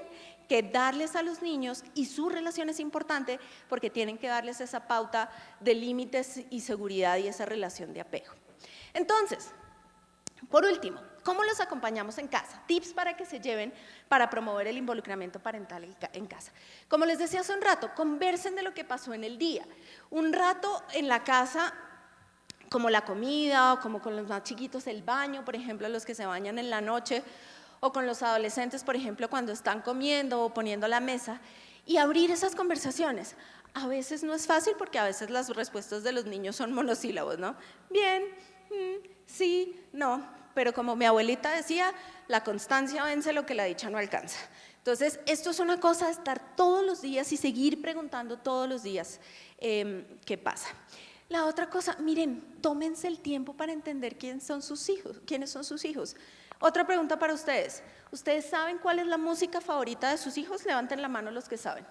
que darles a los niños, y su relación es importante porque tienen que darles esa pauta de límites y seguridad y esa relación de apego. Entonces, por último, ¿cómo los acompañamos en casa? Tips para que se lleven para promover el involucramiento parental en casa. Como les decía hace un rato, conversen de lo que pasó en el día. Un rato en la casa, como la comida, o como con los más chiquitos el baño, por ejemplo, los que se bañan en la noche, o con los adolescentes, por ejemplo, cuando están comiendo o poniendo la mesa, y abrir esas conversaciones. A veces no es fácil porque a veces las respuestas de los niños son monosílabos, ¿no? Bien, sí, no, pero como mi abuelita decía, la constancia vence lo que la dicha no alcanza. Entonces, esto es una cosa de estar todos los días y seguir preguntando todos los días qué pasa. La otra cosa, miren, tómense el tiempo para entender quiénes son sus hijos. Otra pregunta para ustedes. ¿Ustedes saben cuál es la música favorita de sus hijos? Levanten la mano los que saben.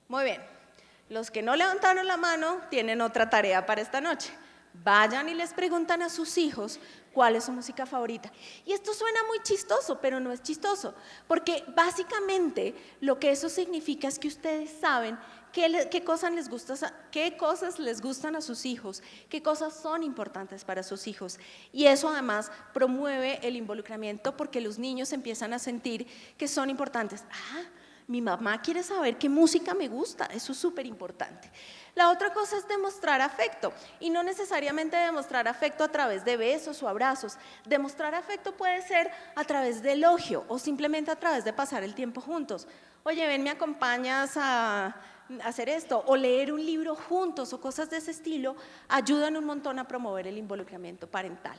Muy bien. Los que no levantaron la mano tienen otra tarea para esta noche. Vayan y les preguntan a sus hijos cuál es su música favorita. Y esto suena muy chistoso, pero no es chistoso, porque básicamente lo que eso significa es que ustedes saben qué cosas les gustan a sus hijos, qué cosas son importantes para sus hijos. Y eso además promueve el involucramiento porque los niños empiezan a sentir que son importantes. Mi mamá quiere saber qué música me gusta, eso es súper importante. La otra cosa es demostrar afecto, y no necesariamente demostrar afecto a través de besos o abrazos. Demostrar afecto puede ser a través de elogio o simplemente a través de pasar el tiempo juntos. Oye, ven, ¿me acompañas a hacer esto? O leer un libro juntos o cosas de ese estilo ayudan un montón a promover el involucramiento parental.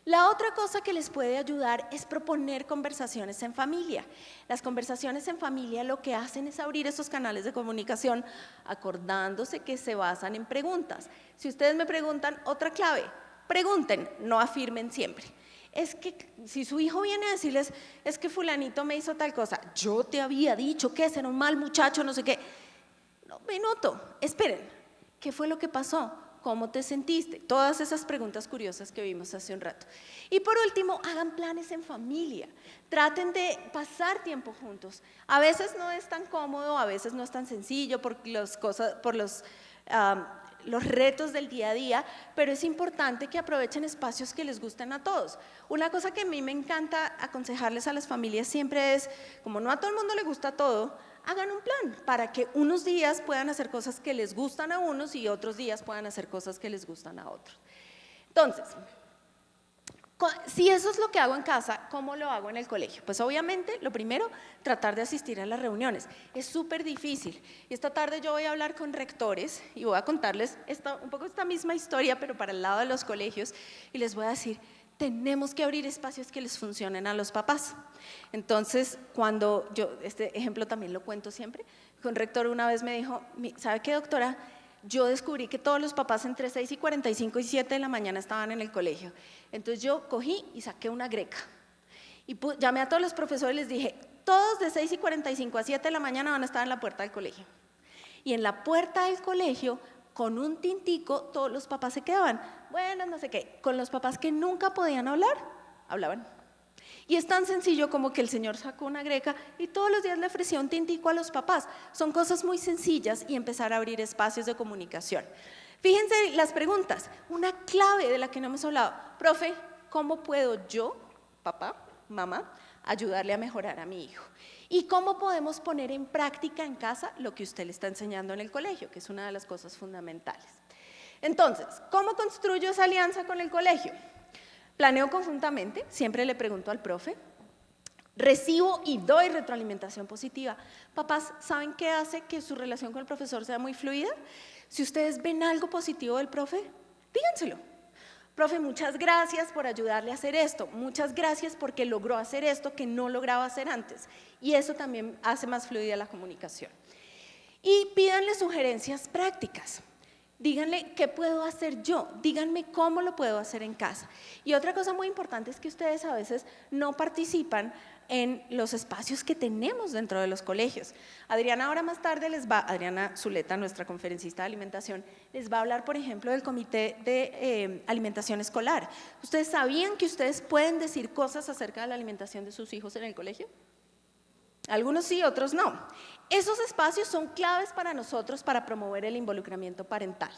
La otra cosa que les puede ayudar es proponer conversaciones en familia. Las conversaciones en familia lo que hacen es abrir esos canales de comunicación, acordándose que se basan en preguntas. Si ustedes me preguntan, otra clave, pregunten, no afirmen siempre. Es que si su hijo viene a decirles, es que fulanito me hizo tal cosa, yo te había dicho que ese era un mal muchacho, no sé qué. No, minuto, esperen, ¿qué fue lo que pasó? ¿Cómo te sentiste? Todas esas preguntas curiosas que vimos hace un rato. Y por último, hagan planes en familia. Traten de pasar tiempo juntos. A veces no es tan cómodo, a veces no es tan sencillo por los retos del día a día, pero es importante que aprovechen espacios que les gusten a todos. Una cosa que a mí me encanta aconsejarles a las familias siempre es, como no a todo el mundo le gusta todo, hagan un plan para que unos días puedan hacer cosas que les gustan a unos y otros días puedan hacer cosas que les gustan a otros. Entonces, si eso es lo que hago en casa, ¿cómo lo hago en el colegio? Pues obviamente, lo primero, tratar de asistir a las reuniones. Es súper difícil. Y esta tarde yo voy a hablar con rectores y voy a contarles un poco esta misma historia, pero para el lado de los colegios, y les voy a decir, tenemos que abrir espacios que les funcionen a los papás. Entonces, cuando este ejemplo también lo cuento siempre, un rector una vez me dijo, ¿sabe qué, doctora? Yo descubrí que todos los papás entre 6:45 y 7 de la mañana estaban en el colegio. Entonces yo cogí y saqué una greca. Y llamé a todos los profesores y les dije, todos de 6:45 a 7 de la mañana van a estar en la puerta del colegio. Y en la puerta del colegio, con un tintico, todos los papás se quedaban. Bueno, no sé qué. Con los papás que nunca podían hablar, hablaban. Y es tan sencillo como que el señor sacó una greca y todos los días le ofrecía un tintico a los papás. Son cosas muy sencillas y empezar a abrir espacios de comunicación. Fíjense las preguntas. Una clave de la que no hemos hablado. Profe, ¿cómo puedo yo, papá, mamá, ayudarle a mejorar a mi hijo? ¿Y cómo podemos poner en práctica en casa lo que usted le está enseñando en el colegio? Que es una de las cosas fundamentales. Entonces, ¿cómo construyo esa alianza con el colegio? Planeo conjuntamente, siempre le pregunto al profe. Recibo y doy retroalimentación positiva. Papás, ¿saben qué hace que su relación con el profesor sea muy fluida? Si ustedes ven algo positivo del profe, díganselo. Profe, muchas gracias por ayudarle a hacer esto. Muchas gracias porque logró hacer esto que no lograba hacer antes. Y eso también hace más fluida la comunicación. Y pídanle sugerencias prácticas. Díganle qué puedo hacer yo, díganme cómo lo puedo hacer en casa. Y otra cosa muy importante es que ustedes a veces no participan en los espacios que tenemos dentro de los colegios. Adriana ahora más tarde Adriana Zuleta, nuestra conferencista de alimentación, les va a hablar, por ejemplo, del comité de alimentación escolar. ¿Ustedes sabían que ustedes pueden decir cosas acerca de la alimentación de sus hijos en el colegio? Algunos sí, otros no. Esos espacios son claves para nosotros para promover el involucramiento parental.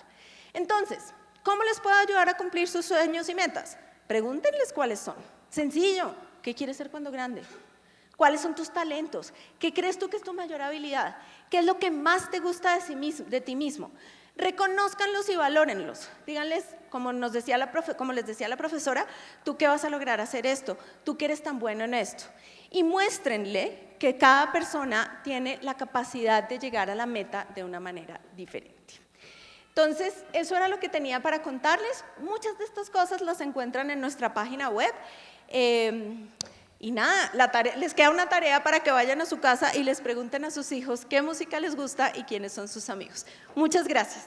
Entonces, ¿cómo les puedo ayudar a cumplir sus sueños y metas? Pregúntenles cuáles son. Sencillo, ¿qué quieres ser cuando grande? ¿Cuáles son tus talentos? ¿Qué crees tú que es tu mayor habilidad? ¿Qué es lo que más te gusta de ti mismo? Reconózcanlos y valórenlos. Díganles, como les decía la profesora, tú qué vas a lograr hacer esto, tú que eres tan bueno en esto. Y muéstrenle que cada persona tiene la capacidad de llegar a la meta de una manera diferente. Entonces, eso era lo que tenía para contarles. Muchas de estas cosas las encuentran en nuestra página web. Y nada, les queda una tarea para que vayan a su casa y les pregunten a sus hijos qué música les gusta y quiénes son sus amigos. Muchas gracias.